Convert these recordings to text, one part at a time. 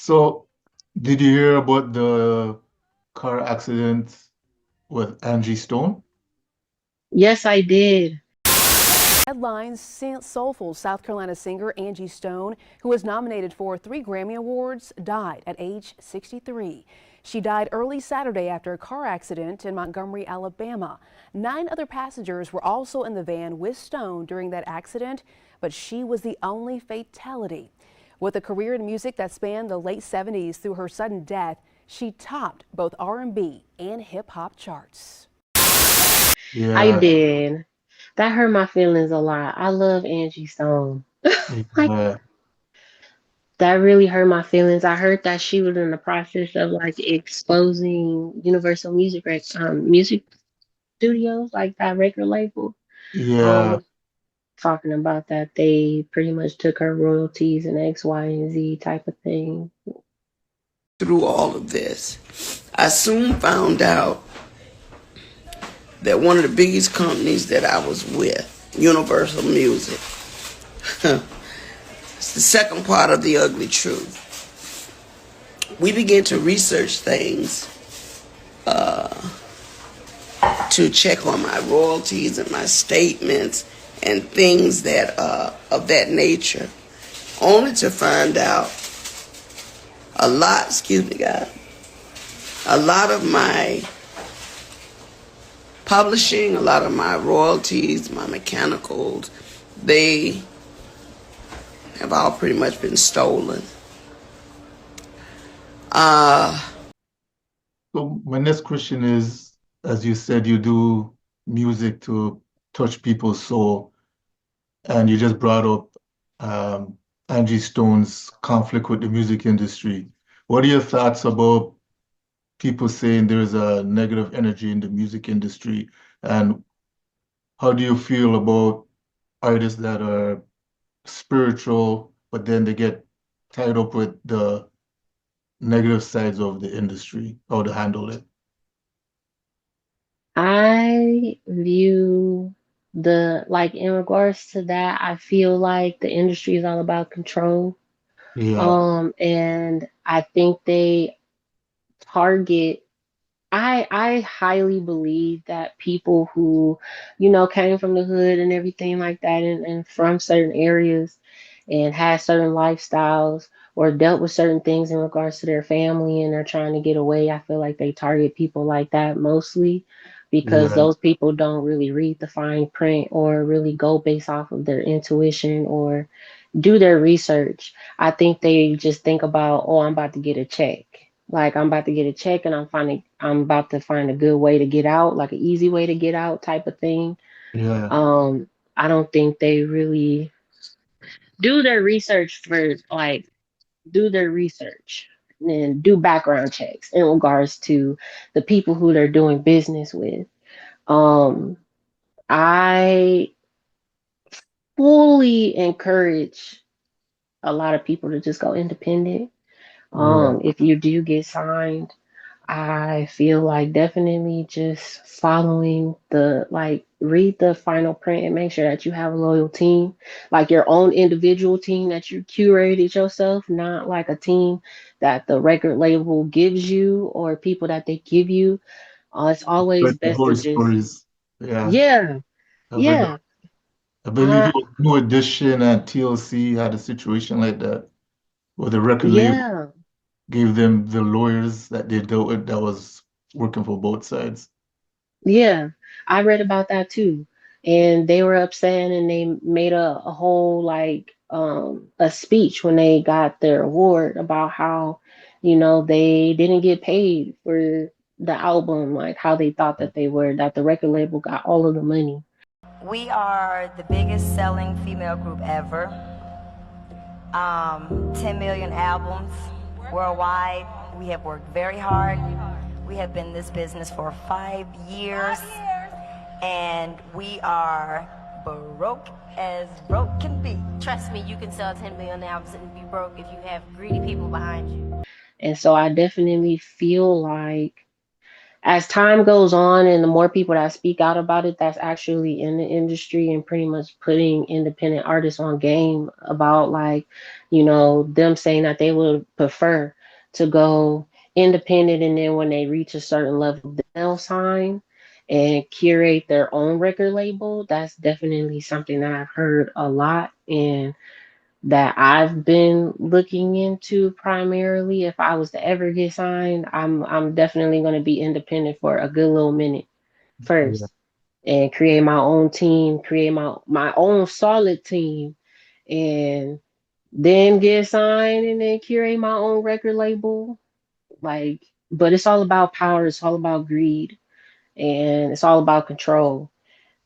So, did you hear about the car accident with Angie Stone? Yes, I did. Headlines: soulful South Carolina singer Angie Stone, who was nominated for 3 Grammy Awards, died at age 63. She died early Saturday after a car accident in Montgomery, Alabama. 9 other passengers were also in the van with Stone during that accident, but she was the only fatality. With a career in music that spanned the late 70s through her sudden death, she topped both R&B and hip hop charts. I Yeah, did. That hurt my feelings a lot. I love Angie Stone. Like, yeah, that really hurt my feelings. I heard that she was in the process of like exposing Universal Music music studios, like that record label. yeah. Was talking about that they pretty much took her royalties and X, Y, and Z type of thing. Through all of this, I soon found out that one of the biggest companies that I was with, Universal Music, it's the second part of the ugly truth. We began to research things to check on my royalties and my statements and things that of that nature, only to find out excuse me, God, a lot of my publishing, a lot of my royalties, my mechanicals, they have all pretty much been stolen. So, my next question is, as you said, you do music to touch people's soul, and you just brought up Angie Stone's conflict with the music industry. What are your thoughts about people saying there's a negative energy in the music industry, and how do you feel about artists that are spiritual, but then they get tied up with the negative sides of the industry, how to handle it? I view like in regards to that, I feel like the industry is all about control. Yeah, And I think they target I highly believe that people who, came from the hood and everything like that and from certain areas and had certain lifestyles or dealt with certain things in regards to their family and they're trying to get away, I feel like they target people like that mostly because yeah, those people don't really read the fine print or really go based off of their intuition or do their research. I think they just think about, oh, I'm about to get a check. Like I'm about to get a check and I'm about to find a good way to get out, like an easy way to get out type of thing. yeah. Um, I don't think they really do their research for like do their research and do background checks in regards to the people who they're doing business with. Um, I fully encourage a lot of people to just go independent. Yeah. If you do get signed, I feel like definitely just following read the fine print and make sure that you have a loyal team, like your own individual team that you curated yourself, not like a team that the record label gives you or people that they give you. It's always But the best to horror just, stories, yeah. yeah, I've heard that. yeah. I believe Uh, it was New Edition and TLC had a situation like that, where the record label yeah. gave them the lawyers that they dealt with that was working for both sides. Yeah, I read about that too. And they were upset and they made a whole a speech when they got their award about how, they didn't get paid for the album, like how they thought that they were, that the record label got all of the money. We are the biggest selling female group ever. 10 million albums worldwide. We have worked very hard. We have been in this business for 5 years. And we are broke as broke can be. Trust me, you can sell 10 million albums and be broke if you have greedy people behind you. And so I definitely feel like as time goes on and the more people that speak out about it that's actually in the industry and pretty much putting independent artists on game about like, them saying that they would prefer to go independent and then when they reach a certain level they'll sign and curate their own record label. That's definitely something that I've heard a lot and that I've been looking into primarily. If I was to ever get signed, I'm definitely going to be independent for a good little minute Yeah. first and create my own team, create my own solid team and then get signed and then curate my own record label. Like, but it's all about power, it's all about greed, and it's all about control.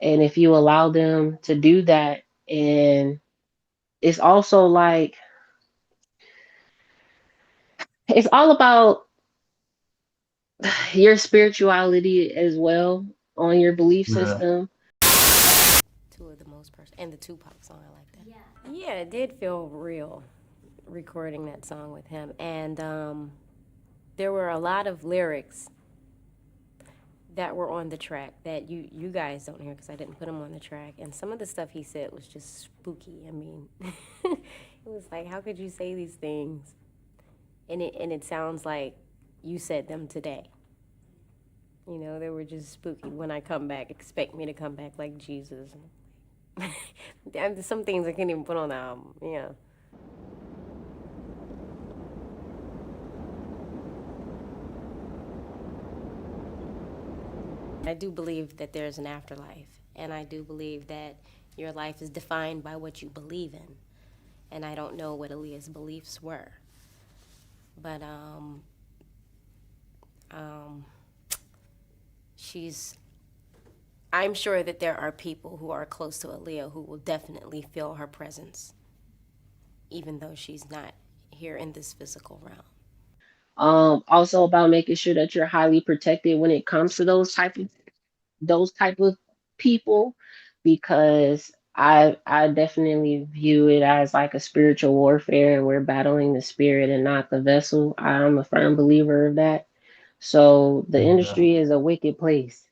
And if you allow them to do that, and it's also like it's all about your spirituality as well on your belief Yeah. system. Two of the most and the Tupac song, I like that. Yeah, it did feel real recording that song with him. And there were a lot of lyrics that were on the track that you guys don't hear because I didn't put them on the track. And some of the stuff he said was just spooky. I mean, it was like, how could you say these things? And it sounds like you said them today. You know, they were just spooky. When I come back, expect me to come back like Jesus. Some things I can't even put on the album. Yeah. I do believe that there's an afterlife, and I do believe that your life is defined by what you believe in. And I don't know what Aaliyah's beliefs were, but I'm sure that there are people who are close to Aaliyah who will definitely feel her presence, even though she's not here in this physical realm. Also about making sure that you're highly protected when it comes to those type of people, because I definitely view it as like a spiritual warfare. We're battling the spirit and not the vessel. I'm a firm believer of that. So the Yeah. industry is a wicked place.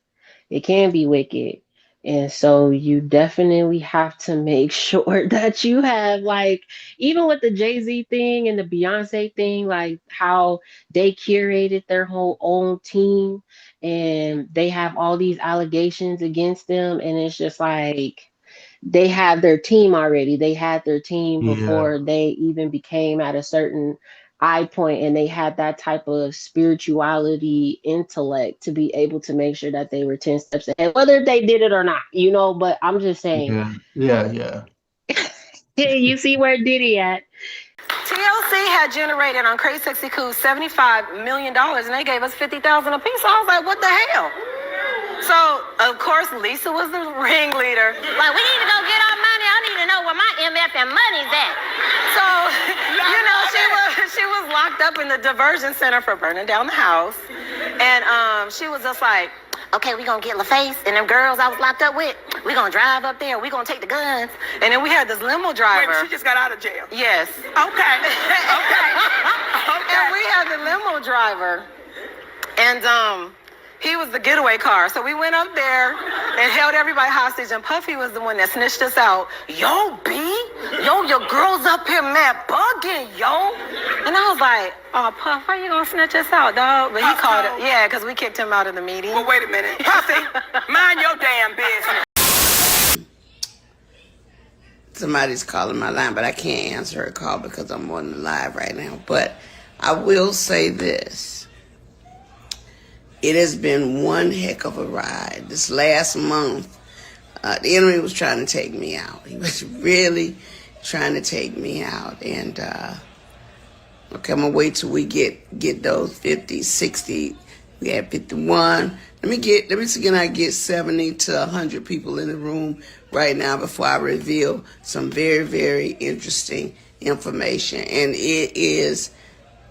It can be wicked. And so you definitely have to make sure that you have like even with the Jay-Z thing and the Beyonce thing, like how they curated their whole own team and they have all these allegations against them and it's just like they have their team already. They had their team Yeah. before they even became at a certain eye point, and they had that type of spirituality intellect to be able to make sure that they were 10 steps ahead, whether they did it or not, but I'm just saying, Yeah. Yeah. Yeah. hey, you see where Diddy at? TLC had generated on Crazy Sexy Cool $75 million and they gave us $50,000 a piece. So I was like, what the hell? So, of course, Lisa was the ringleader. Like, we need to go get our money. I need to know where my MFN money's at. So, she was locked up in the diversion center for burning down the house. And she was just like, okay, we gonna get LaFace and them girls I was locked up with. We gonna drive up there. We gonna take the guns. And then we had this limo driver. Wait, she just got out of jail. Yes. Okay. Okay. And we had the limo driver. And he was the getaway car. So we went up there and held everybody hostage. And Puffy was the one that snitched us out. Yo, B, your girl's up here mad bugging, yo. And I was like, oh, Puff, how you gonna snitch us out, dog? But he called it. Yeah, because we kicked him out of the meeting. Well, wait a minute. Puffy, mind your damn business. Somebody's calling my line, but I can't answer her call because I'm on the live right now. But I will say this. It has been one heck of a ride. This last month, the enemy was trying to take me out. He was really trying to take me out. And, okay, I'm going to wait till we get those 50, 60. We had 51. Let me see, can I get 70 to 100 people in the room right now before I reveal some very, very interesting information. And it is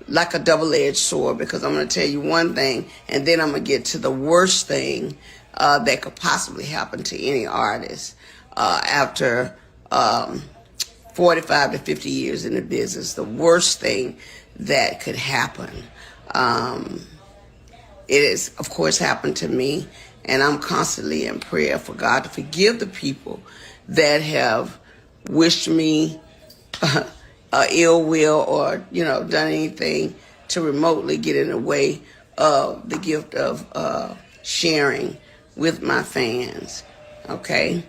like a double-edged sword, because I'm going to tell you one thing, and then I'm going to get to the worst thing that could possibly happen to any artist after 45 to 50 years in the business. The worst thing that could happen It has, of course, happened to me, and I'm constantly in prayer for God to forgive the people that have wished me ill will or, done anything to remotely get in the way of the gift of sharing with my fans. Okay?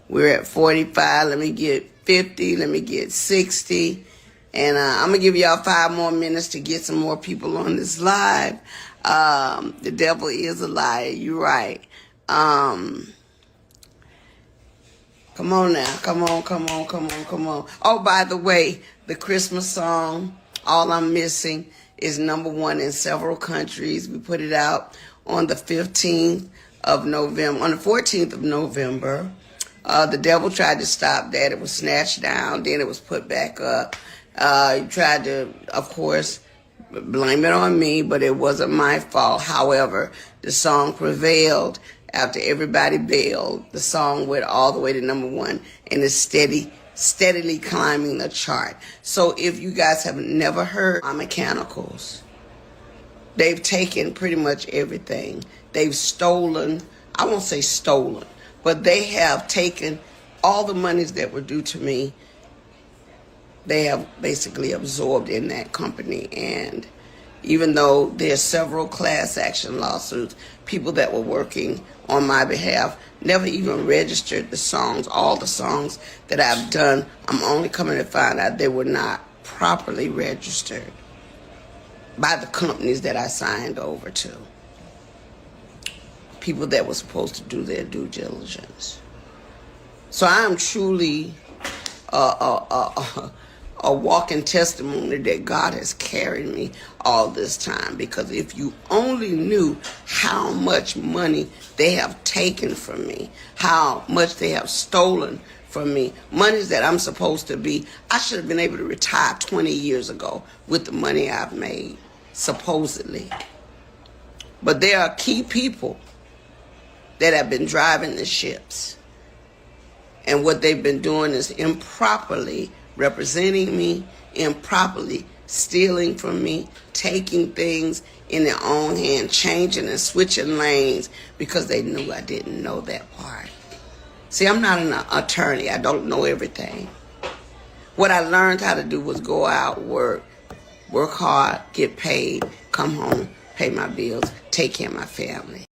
We're at 45. Let me get 50. Let me get 60. And I'm going to give y'all 5 more minutes to get some more people on this live. The devil is a liar. You're right. Come on now. Come on. Oh, by the way, the Christmas song, All I'm Missing, is #1 in several countries. We put it out on the 15th of November, on the 14th of November. The devil tried to stop that. It was snatched down. Then it was put back up. He tried to, of course, blame it on me, but it wasn't my fault. However, the song prevailed. After everybody bailed, the song went all the way to #1 and is steadily climbing the chart. So if you guys have never heard my mechanicals, they've taken pretty much everything. They've stolen, I won't say stolen, but they have taken all the monies that were due to me. They have basically absorbed in that company. And even though there's several class action lawsuits, people that were working on my behalf never even registered the songs. All the songs that I've done, I'm only coming to find out they were not properly registered by the companies that I signed over to. People that were supposed to do their due diligence. So I am truly a walking testimony that God has carried me all this time. Because if you only knew how much money they have taken from me, how much they have stolen from me, monies that I'm supposed to be, I should have been able to retire 20 years ago with the money I've made, supposedly. But there are key people that have been driving the ships. And what they've been doing is improperly representing me, improperly stealing from me, taking things in their own hand, changing and switching lanes because they knew I didn't know that part. See, I'm not an attorney. I don't know everything. What I learned how to do was go out, work hard, get paid, come home, pay my bills, take care of my family.